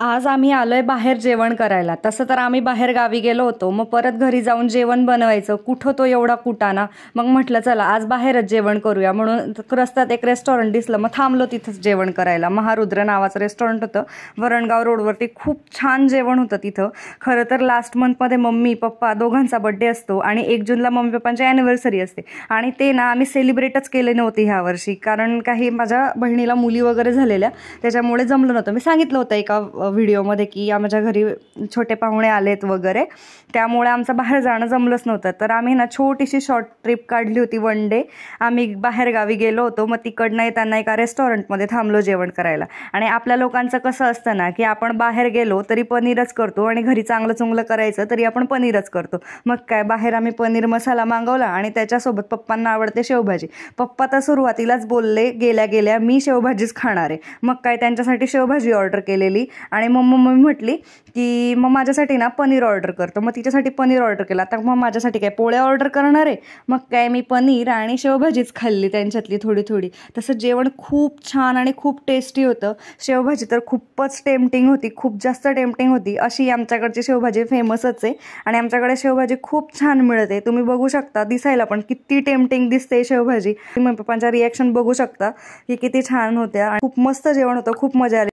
आज आम्ही आलोय बाहेर जेवण करायला. तसं तर आम्ही बाहेर गावी गेलो होतो. मग परत घरी जाऊन जेवण बनवायचं. कुठं तो एवढा कुटाणा. मग म्हटलं चला आज बाहेरच जेवण करूया म्हणून रस्त्यात एक रेस्टॉरंट दिसलं. मग थांबलो तिथंच जेवण करायला. महारुद्र नावाचं रेस्टॉरंट होतं वरणगाव रोडवरती. खूप छान जेवण होतं तिथं. खरं तर लास्ट मंथमध्ये मम्मी पप्पा दोघांचा बड्डे असतो आणि 1 जूनला मम्मी पप्पांची ॲनिव्हर्सरी असते. आणि ते ना आम्ही सेलिब्रेटच केले नव्हते ह्या वर्षी, कारण काही माझ्या बहिणीला मुली वगैरे झालेल्या, त्याच्यामुळे जमलं नव्हतं. मी सांगितलं होतं एका व्हिडिओमध्ये की आमच्या घरी छोटे पाहुणे आलेत वगैरे, त्यामुळे आमचं बाहेर जाणं जमलंच नव्हतं. तर आम्ही ना छोटीशी शॉर्ट ट्रिप काढली होती. 1 डे आम्ही बाहेर गावी गेलो होतो. मग तिकडनं येताना एका रेस्टॉरंटमध्ये थांबलो जेवण करायला. आणि आपल्या लोकांचं कसं असतं ना की आपण बाहेर गेलो तरी पनीरच करतो आणि घरी चांगलं चुंगलं करायचं तरी आपण पनीरच करतो. मग काय, बाहेर आम्ही पनीर मसाला मागवला आणि त्याच्यासोबत पप्पांना आवडते शेवभाजी. पप्पा तर सुरुवातीलाच बोलले गेल्या गेल्या मी शेवभाजीच खाणार आहे. मग काय, त्यांच्यासाठी शेवभाजी ऑर्डर केलेली आणि मग मम्मी म्हटली की मग माझ्यासाठी ना पनीर ऑर्डर करतो. मग तिच्यासाठी पनीर ऑर्डर केलं. आता मग माझ्यासाठी काय पोळ्या ऑर्डर करणार आहे. मग काय, मी पनीर आणि शेवभाजीच खाल्ली त्यांच्यातली थोडी थोडी. तसं जेवण खूप छान आणि खूप टेस्टी होतं. शेवभाजी तर खूपच टेम्पटिंग होती, खूप जास्त टेम्पटिंग होती. अशी आमच्याकडची शेवभाजी फेमसच आहे आणि आमच्याकडे शेवभाजी खूप छान मिळते. तुम्ही बघू शकता, दिसायला पण किती टेम्पटिंग दिसते शेवभाजी. मम्मी पप्पांच्या रिॲक्शन बघू शकता की किती छान होत्या. खूप मस्त जेवण होतं, खूप मजा आली.